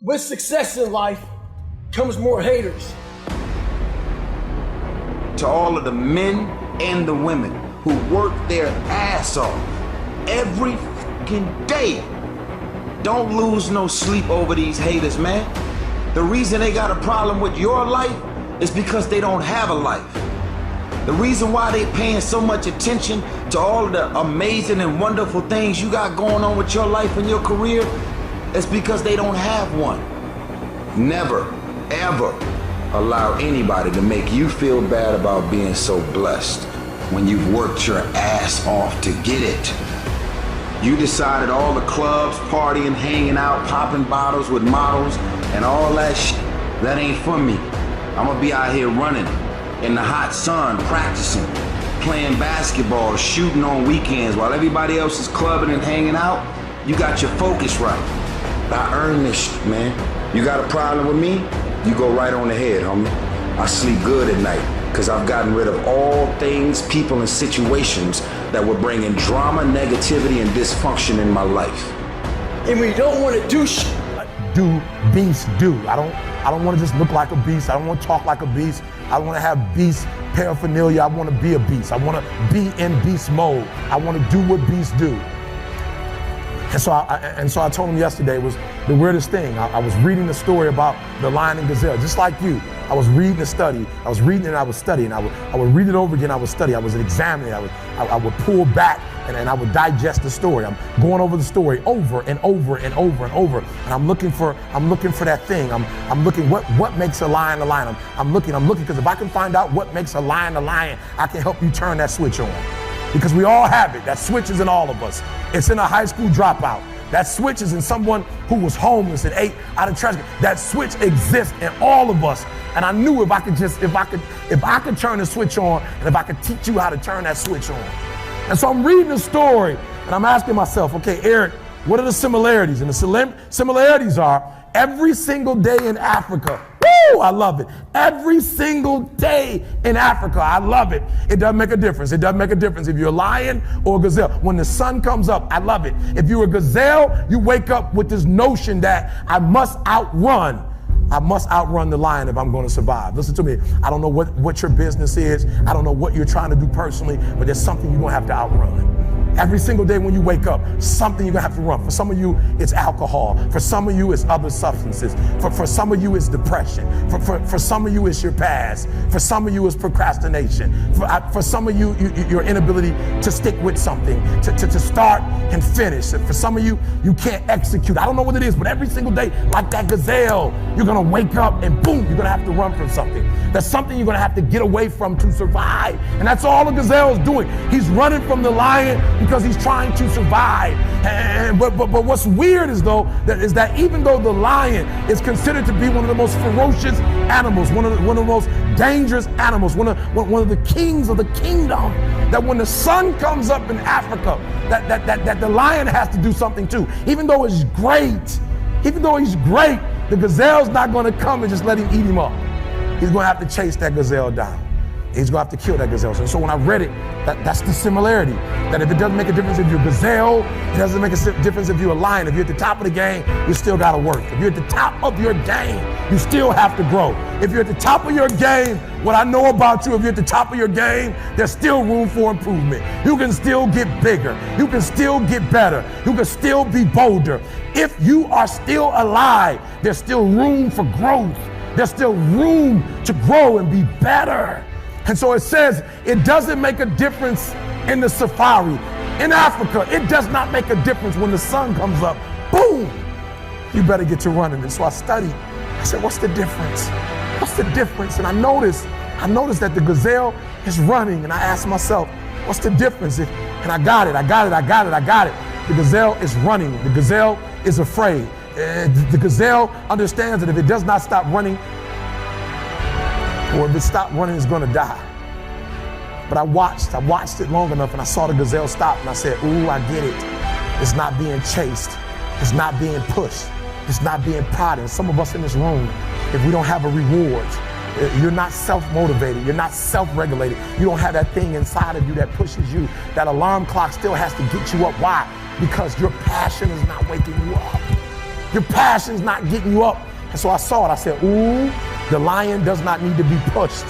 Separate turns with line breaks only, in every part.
With success in life comes more haters.
To all of the men and the women who work their ass off every fucking day, don't lose no sleep over these haters, man. The reason they got a problem with your life is because they don't have a life. The reason why they paying so much attention to all of the amazing and wonderful things you got going on with your life and your career is because they don't have one. Never, ever allow anybody to make you feel bad about being so blessed when you've worked your ass off to get it. You decided all the clubs, partying, hanging out, popping bottles with models, and all that shit, that ain't for me. I'm gonna be out here running in the hot sun, practicing, playing basketball, shooting on weekends while everybody else is clubbing and hanging out. You got your focus right. I earned this shit, man. You got a problem with me? You go right on the head, homie. I sleep good at night because I've gotten rid of all things, people, and situations that were bringing drama, negativity, and dysfunction in my life.
And we don't want to do shit.
Do beast do. I don't want to just look like a beast. I don't want to talk like a beast. I want to have beast paraphernalia. I want to be a beast. I want to be in beast mode. I want to do what beasts do. And so I told him yesterday, it was the weirdest thing. I was reading the story about the lion and gazelle, just like you. I was reading the study. I was reading and I was studying. I would read it over again. I would study. I was examining. I would pull back and I would digest the story. I'm going over the story over and over and over and over. And I'm looking for that thing. I'm looking what makes a lion a lion. I'm looking because if I can find out what makes a lion, I can help you turn that switch on. Because we all have it. That switch is in all of us. It's in a high school dropout. That switch is in someone who was homeless and ate out of trash. That switch exists in all of us. And I knew if I could turn the switch on, and if I could teach you how to turn that switch on. And so I'm reading the story and I'm asking myself, okay, Eric, what are the similarities? And the similarities are every single day in Africa. Woo, I love it. Every single day in Africa, I love it. It doesn't make a difference. It doesn't make a difference if you're a lion or a gazelle. When the sun comes up, I love it. If you're a gazelle, you wake up with this notion that I must outrun the lion if I'm going to survive. Listen to me. I don't know what your business is. I don't know what you're trying to do personally, but there's something you're going to have to outrun. Every single day when you wake up, something you're gonna have to run. For some of you, it's alcohol. For some of you, it's other substances. For some of you, it's depression. For some of you, it's your past. For some of you, it's procrastination. For some of you, your inability to stick with something, to start and finish. For some of you, you can't execute. I don't know what it is, but every single day, like that gazelle, you're gonna wake up and boom, you're gonna have to run from something. That's something you're gonna have to get away from to survive. And that's all the gazelle is doing. He's running from the lion because he's trying to survive. But what's weird is that even though the lion is considered to be one of the most ferocious animals, one of the most dangerous animals, one of the kings of the kingdom, that when the sun comes up in Africa, that the lion has to do something too. Even though he's great, the gazelle's not going to come and just let him eat him up. He's going to have to chase that gazelle down. He's going to have to kill that gazelle. And so when I read it, that's the similarity. That if it doesn't make a difference if you're a gazelle, it doesn't make a difference if you're a lion. If you're at the top of the game, you still got to work. If you're at the top of your game, you still have to grow. If you're at the top of your game, what I know about you, if you're at the top of your game, there's still room for improvement. You can still get bigger. You can still get better. You can still be bolder. If you are still alive, there's still room for growth. There's still room to grow and be better. And so it says it doesn't make a difference in the safari. In Africa, it does not make a difference when the sun comes up. Boom! You better get to running. And so I studied. I said, what's the difference? What's the difference? And I noticed that the gazelle is running. And I asked myself, what's the difference? And I got it. The gazelle is running. The gazelle is afraid. The gazelle understands that if it does not stop running, or if it stopped running, it's gonna die. But I watched it long enough and I saw the gazelle stop and I said, ooh, I get it. It's not being chased. It's not being pushed. It's not being prodded. And some of us in this room, if we don't have a reward, you're not self-motivated, you're not self-regulated, you don't have that thing inside of you that pushes you, that alarm clock still has to get you up. Why? Because your passion is not waking you up. Your passion's not getting you up. And so I saw it. I said, ooh, the lion does not need to be pushed.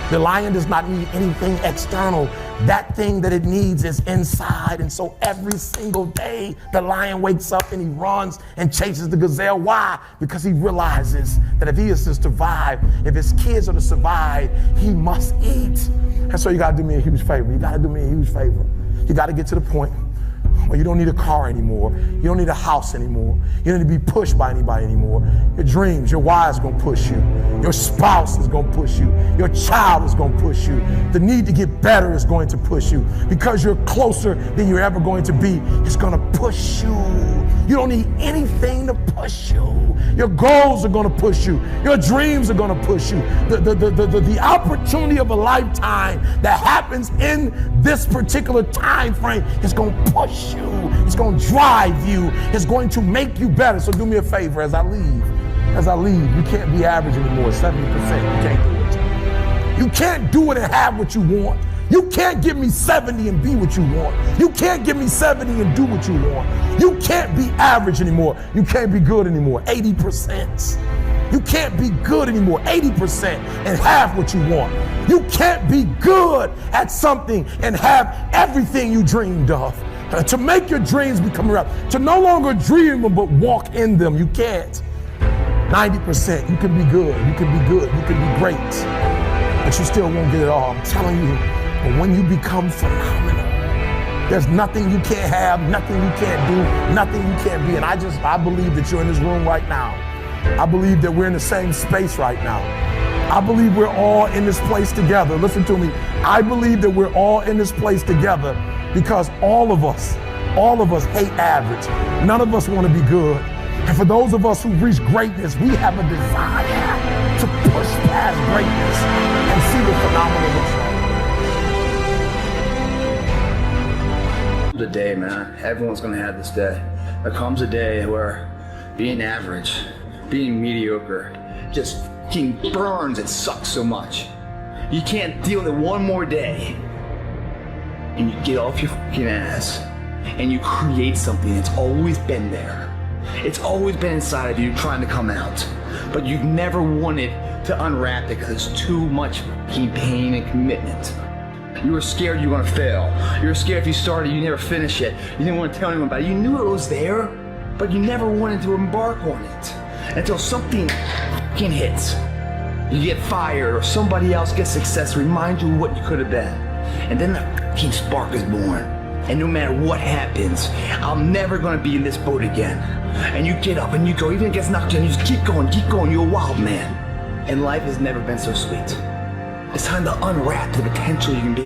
The lion does not need anything external. That thing that it needs is inside. And so every single day, the lion wakes up and he runs and chases the gazelle. Why? Because he realizes that if he is to survive, if his kids are to survive, he must eat. And so you gotta do me a huge favor. You gotta do me a huge favor. You gotta get to the point where you don't need a car anymore. You don't need a house anymore. You don't need to be pushed by anybody anymore. Your dreams, your wife's gonna push you. Your spouse is gonna push you. Your child is gonna push you. The need to get better is going to push you. Because you're closer than you're ever going to be, it's gonna push you. You don't need anything to push you. Your goals are gonna push you. Your dreams are gonna push you. The opportunity of a lifetime that happens in this particular time frame is gonna push you. It's gonna drive you. It's going to make you better. So do me a favor as I leave. You can't be average anymore, 70%. You can't do it. You can't do it and have what you want. You can't give me 70 and be what you want. You can't give me 70 and do what you want. You can't be average anymore. You can't be good anymore, 80%. You can't be good anymore, 80% and have what you want. You can't be good at something and have everything you dreamed of. To make your dreams become real, to no longer dream them but walk in them, you can't. 90%, you can be good, you can be good, you can be great, but you still won't get it all. I'm telling you, but when you become phenomenal, there's nothing you can't have, nothing you can't do, nothing you can't be. And I believe that you're in this room right now. I believe that we're in the same space right now. I believe we're all in this place together. Listen to me. I believe that we're all in this place together because all of us hate average. None of us want to be good. And for those of us who reach greatness, we have a desire to push past greatness and see what phenomenal looks like.
The day, man. Everyone's gonna have this day. There comes a day where being average, being mediocre, just fucking burns and sucks so much. You can't deal with it one more day. And you get off your fucking ass and you create something that's always been there. It's always been inside of you trying to come out. But you've never wanted to unwrap it because it's too much fucking pain and commitment. You were scared you were gonna fail. You were scared if you started, you never finish it. You didn't want to tell anyone about it. You knew it was there, but you never wanted to embark on it. Until something fucking hits. You get fired or somebody else gets success, remind you of what you could have been. And then the fucking spark is born. And no matter what happens, I'm never gonna be in this boat again. And you get up and you go, even if it gets knocked down, you just keep going, you're a wild man. And life has never been so sweet. It's time to unwrap the potential you can be.